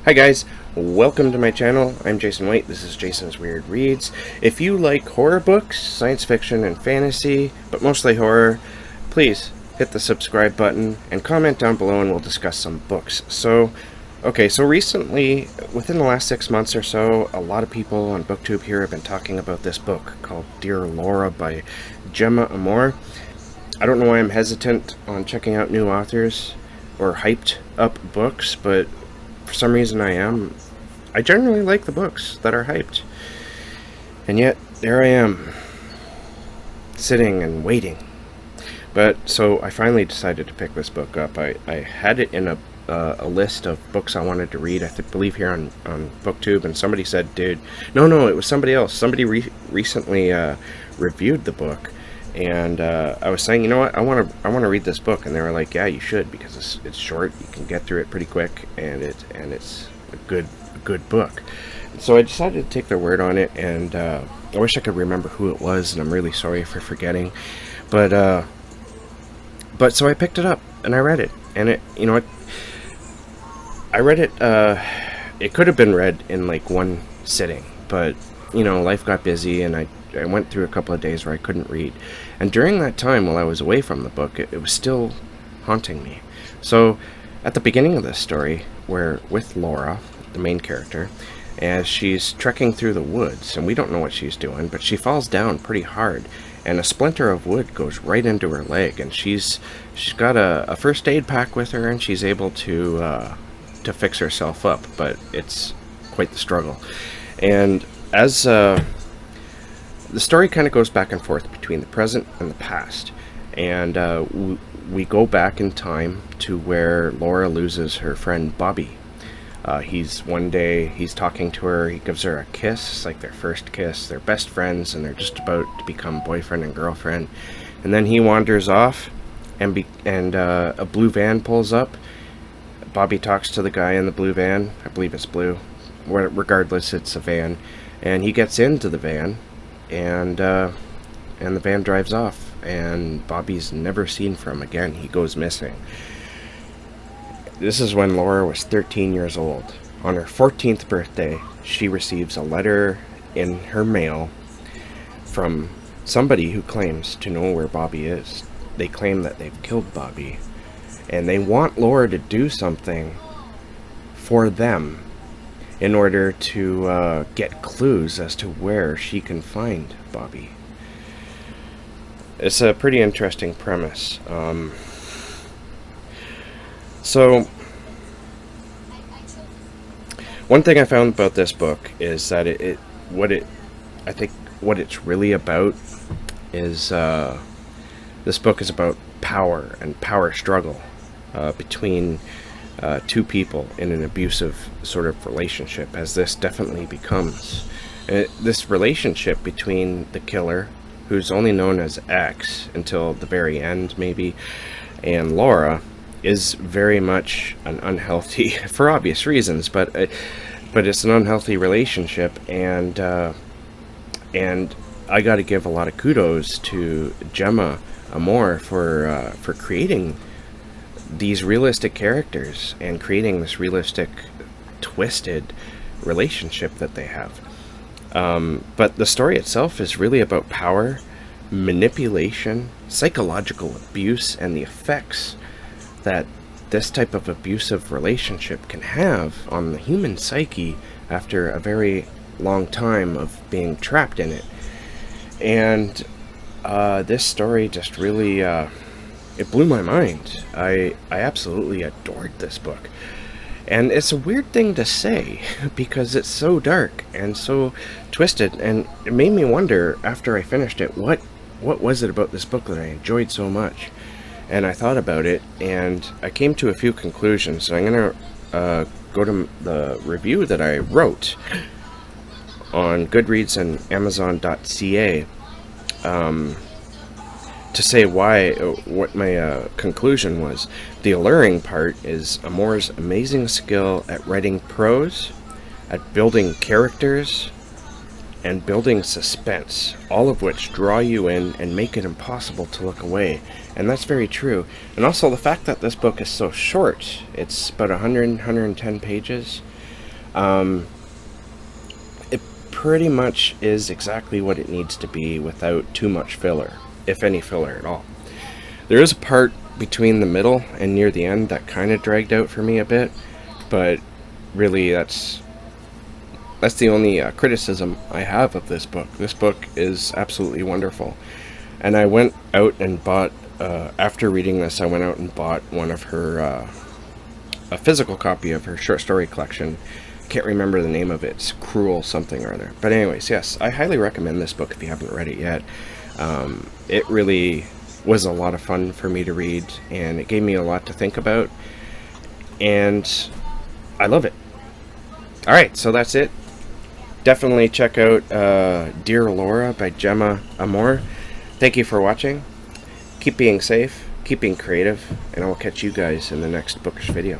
Hi guys, welcome to my channel. I'm Jason White. This is Jason's Weird Reads. If you like horror books, science fiction, and fantasy, but mostly horror, please hit the subscribe button and comment down below and we'll discuss some books. So recently, within the last 6 months or so, a lot of people on BookTube here have been talking about this book called Dear Laura by Gemma Amor. I don't know why I'm hesitant on checking out new authors or hyped up books, but for some reason I am. I generally like the books that are hyped. And yet, there I am, sitting and waiting. But, so I finally decided to pick this book up. I had it in a list of books I wanted to read, I believe here on BookTube, and somebody said, dude, no, it was somebody else. Somebody recently reviewed the book, and I was saying, you know what, I want to read this book, and they were like, yeah, you should, because it's short, you can get through it pretty quick, and it's a good book. So I decided to take their word on it, and I wish I could remember who it was, and I'm really sorry for forgetting, but so I picked it up and I read it, and I read it. It could have been read in like one sitting, but life got busy, and I went through a couple of days where I couldn't read. And during that time, while I was away from the book, it was still haunting me. So, at the beginning of this story, we're with Laura, the main character, as she's trekking through the woods, and we don't know what she's doing, but she falls down pretty hard, and a splinter of wood goes right into her leg, and she's got a first aid pack with her, and she's able to fix herself up, but it's quite the struggle. And as the story kind of goes back and forth between the present and the past, and we go back in time to where Laura loses her friend Bobby. One day he's talking to her, he gives her a kiss. It's like their first kiss, they're best friends, and they're just about to become boyfriend and girlfriend. And then he wanders off, and a blue van pulls up. Bobby talks to the guy in the blue van. I believe it's blue. Regardless, it's a van. And he gets into the van, and the van drives off, and Bobby's never seen from again. He goes missing. This is when Laura was 13 years old. On her 14th birthday, she receives a letter in her mail from somebody who claims to know where Bobby is. They claim that they've killed Bobby, and they want Laura to do something for them in order to get clues as to where she can find Bobby. It's a pretty interesting premise. So, one thing I found about this book is that what it's really about is this book is about power and power struggle between two people in an abusive sort of relationship, as this definitely becomes. This relationship between the killer, who's only known as X until the very end maybe, and Laura is very much an unhealthy, for obvious reasons, but it's an unhealthy relationship, and I got to give a lot of kudos to Gemma Amor for creating these realistic characters and creating this realistic, twisted relationship that they have. But the story itself is really about power, manipulation, psychological abuse, and the effects that this type of abusive relationship can have on the human psyche after a very long time of being trapped in it. And this story just really it blew my mind. I absolutely adored this book. And it's a weird thing to say because it's so dark and so twisted, and it made me wonder after I finished it, what was it about this book that I enjoyed so much? And I thought about it, and I came to a few conclusions. So I'm going to go to the review that I wrote on Goodreads and Amazon.ca to say what my conclusion was. The alluring part is Amore's amazing skill at writing prose, at building characters, and building suspense, all of which draw you in and make it impossible to look away. And that's very true. And also the fact that this book is so short, it's about 110 pages, It pretty much is exactly what it needs to be without too much filler, if any filler at all. There is a part between the middle and near the end that kind of dragged out for me a bit, but really that's the only criticism I have of this book. This book is absolutely wonderful. And I went out and bought, after reading this, I went out and bought one of her, a physical copy of her short story collection. Can't remember the name of it. It's Cruel something or other. But anyways, yes, I highly recommend this book if you haven't read it yet. It really was a lot of fun for me to read, and it gave me a lot to think about. And I love it. Alright, so that's it. Definitely check out Dear Laura by Gemma Amor. Thank you for watching. Keep being safe, keep being creative, and I will catch you guys in the next bookish video.